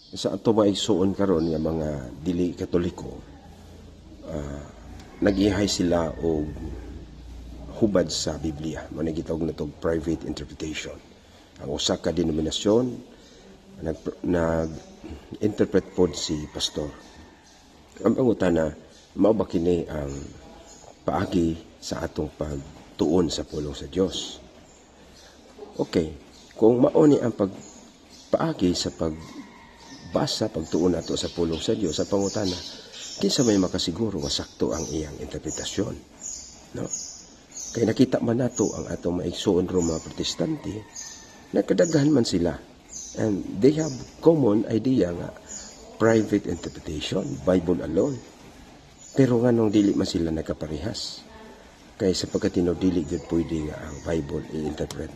sa ato maigsuon karon nga mga dili Katoliko, nag-ihay sila og hubad sa Biblia. Mo gitawag na tog private interpretation. Ang usa ka denominasyon nag-interpret pod si pastor. Ang pangutana, mao ba kini ang paagi sa atong pagtuon sa pulong sa Dios? Okay, kung mao ni ang pagpaagi sa pagbasa, pagtuon nato sa pulong sa Dios, sa pangutana, kinsa may makasiguro nga sakto ang iyang interpretasyon? No? Kay nakita man nato ang atong maigsuon ro mga Protestante, nagkadaghan man sila. And they have common idea nga private interpretation, Bible alone. Pero nga nung dili man sila nagkaparehas. Kaya sapagkat dili gud pwede nga ang Bible i-interpret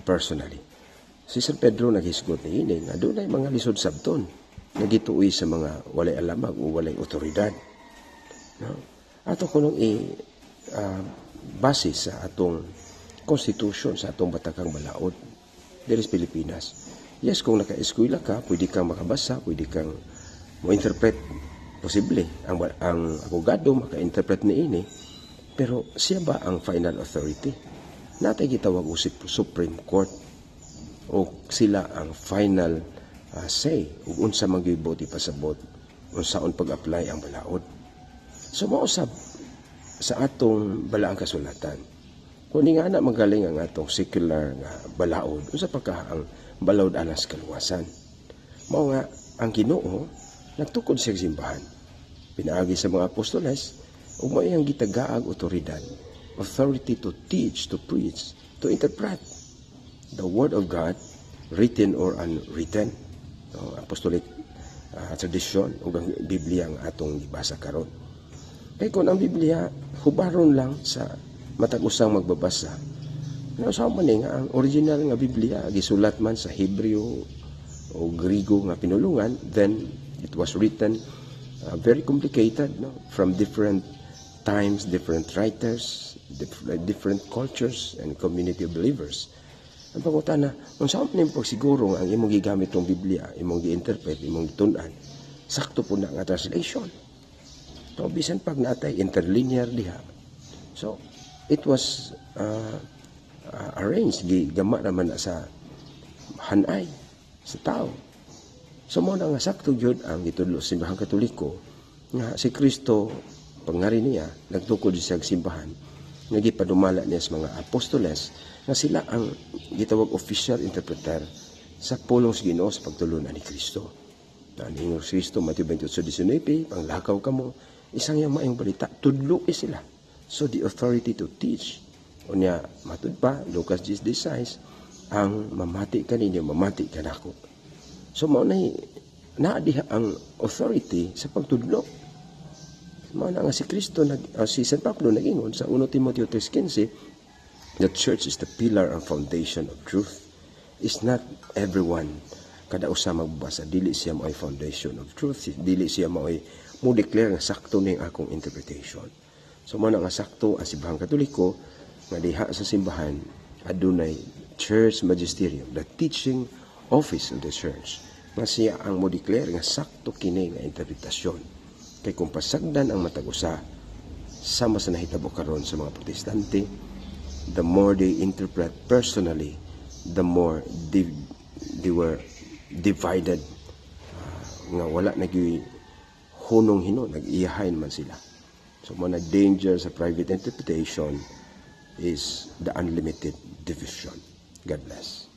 personally. Si San Pedro naghisgot ni ini nga dunay mga lisod sabton nagituoy sa mga walay alamag o walay otoridad. No? Ato kunong base sa atong constitution, sa atong batakang balaod diri sa Pilipinas. Yes, kung naka-eskwela ka, pwede kang makabasa, pwede kang mo-interpret. Posible, ang abogado maka-interpret ni ini, pero siya ba ang final authority? Natay gitawag usip Supreme Court o sila ang final say ug unsa magyubote pasabot unsaon pag-apply ang balaod. So mausab sa atong balaang kasulatan, kung nga na magaling ang atong secular nga balaod, unsa pa ka ang balaod alas kaluwasan? Mao nga ang Ginoo nagtukod sa simbahan, pinaagi sa mga apostoles ug mao iyang gitagaag otoridad, authority to teach, to preach, to interpret the word of God, written or unwritten. Apostolic tradition ug ang Biblia ang atong gibasa karon. Kay kung ang Biblia hubaron lang sa matag usang magbabasa, sa man nga ang original nga Biblia gisulat man sa Hebreo o Griego nga pinulungan, then it was written very complicated, no? From different times, different writers, different cultures and community of believers. Ang pangutana, kung saan man yung pagsiguro ang imong gigamit ng Biblia, imong gi-interpret, imong gitunan, sakto po na nga translation. So, bisan pag natay interlinear diha. So, it was arranged, gama naman na sa hanay, sa tao. So, mo na nga sakto yun ang gitudlo sa simbahang Katoliko, nga si Kristo, pangari niya, nagtukod siya sa simbahan, nagipadumala niya sa mga apostoles, na sila ang gitawag official interpreter sa pulong sa Ginoo sa pagtulunan ni Kristo. Naningon si Kristo, Mateo 28:19, panglakaw ka mo, isang yung maayong balita, tudlo sila. So the authority to teach, o niya, matud pa, Lucas 10:16, ang mamati ka ninyo, mamati ka nako. So mao naadiha ang authority sa pagtudlo. Mao na nga si Kristo, si San Pablo nag-ingon sa 1 Timoteo 3:15, the church is the pillar and foundation of truth. It's not everyone kada usa magbasa, dili siya mo'y foundation of truth, dili siya mo'y mo declare nga sakto ning akong interpretation. So man nga sakto ang simbahang Katoliko nga diha sa simbahan adunay church magisterium, the teaching office of the church, nga siya ang mo declare nga sakto kini nga interpretasyon. Kay kung pasagdan ang matag usa sama sa nahitabo karon sa mga Protestante, the more they interpret personally, the more they were divided, nga wala hunong hino, nag-iyahay naman sila. So mga danger sa private interpretation is the unlimited division. God bless.